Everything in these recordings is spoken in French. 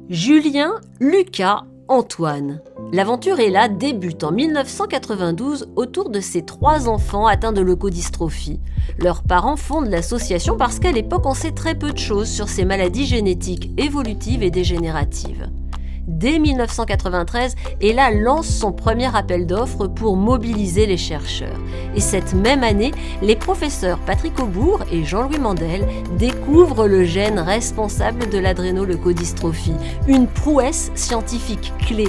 Julien, Lucas, Antoine. L'aventure Ella débute en 1992 autour de ces 3 enfants atteints de leucodystrophie. Leurs parents fondent l'association parce qu'à l'époque on sait très peu de choses sur ces maladies génétiques évolutives et dégénératives. Dès 1993, Ella lance son premier appel d'offres pour mobiliser les chercheurs. Et cette même année, les professeurs Patrick Aubour et Jean-Louis Mandel découvrent le gène responsable de l'adrénoleucodystrophie, une prouesse scientifique clé.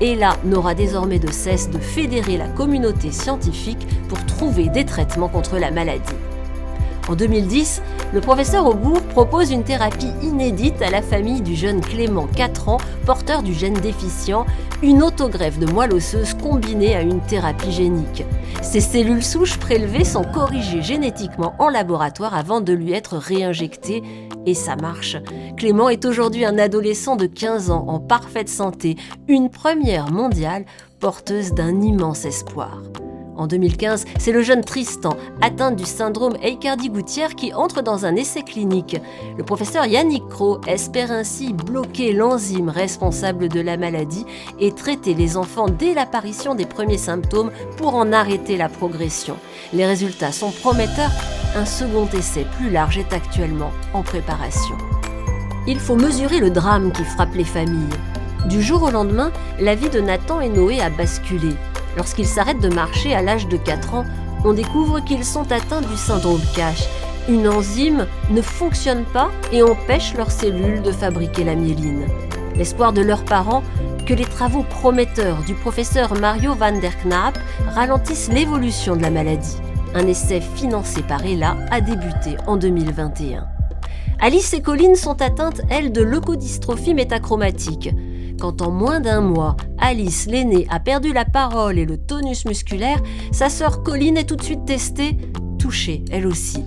Ella n'aura désormais de cesse de fédérer la communauté scientifique pour trouver des traitements contre la maladie. En 2010, le professeur Aubour propose une thérapie inédite à la famille du jeune Clément, 4 ans, porteur du gène déficient, une autogreffe de moelle osseuse combinée à une thérapie génique. Ces cellules souches prélevées sont corrigées génétiquement en laboratoire avant de lui être réinjectées, et ça marche. Clément est aujourd'hui un adolescent de 15 ans en parfaite santé, une première mondiale porteuse d'un immense espoir. En 2015, c'est le jeune Tristan, atteint du syndrome Aicardi-Gouttière, qui entre dans un essai clinique. Le professeur Yannick Cros espère ainsi bloquer l'enzyme responsable de la maladie et traiter les enfants dès l'apparition des premiers symptômes pour en arrêter la progression. Les résultats sont prometteurs. Un second essai plus large est actuellement en préparation. Il faut mesurer le drame qui frappe les familles. Du jour au lendemain, la vie de Nathan et Noé a basculé. Lorsqu'ils s'arrêtent de marcher à l'âge de 4 ans, on découvre qu'ils sont atteints du syndrome CASH. Une enzyme ne fonctionne pas et empêche leurs cellules de fabriquer la myéline. L'espoir de leurs parents, que les travaux prometteurs du professeur Mario van der Knaap ralentissent l'évolution de la maladie. Un essai financé par Ella a débuté en 2021. Alice et Colline sont atteintes, elles, de leucodystrophie métachromatique. Quand en moins d'1 mois, Alice, l'aînée, a perdu la parole et le tonus musculaire, sa sœur Colline est tout de suite testée, touchée elle aussi.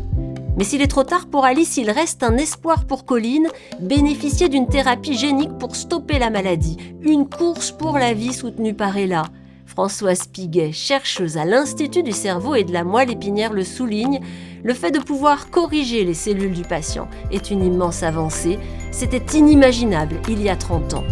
Mais s'il est trop tard pour Alice, il reste un espoir pour Colline, bénéficier d'une thérapie génique pour stopper la maladie. Une course pour la vie soutenue par Ella. Françoise Piguet, chercheuse à l'Institut du cerveau et de la moelle épinière, le souligne. Le fait de pouvoir corriger les cellules du patient est une immense avancée. C'était inimaginable il y a 30 ans.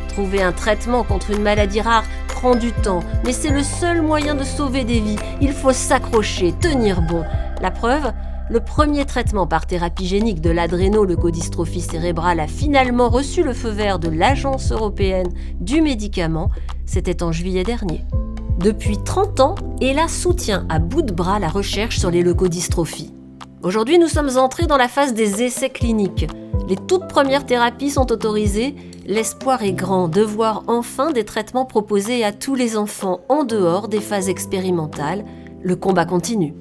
Trouver un traitement contre une maladie rare prend du temps, mais c'est le seul moyen de sauver des vies. Il faut s'accrocher, tenir bon. La preuve, le premier traitement par thérapie génique de l'adrénoleucodystrophie cérébrale a finalement reçu le feu vert de l'Agence européenne du médicament. C'était en juillet dernier. Depuis 30 ans, Ella soutient à bout de bras la recherche sur les leucodystrophies. Aujourd'hui, nous sommes entrés dans la phase des essais cliniques. Les toutes premières thérapies sont autorisées. L'espoir est grand de voir enfin des traitements proposés à tous les enfants en dehors des phases expérimentales. Le combat continue.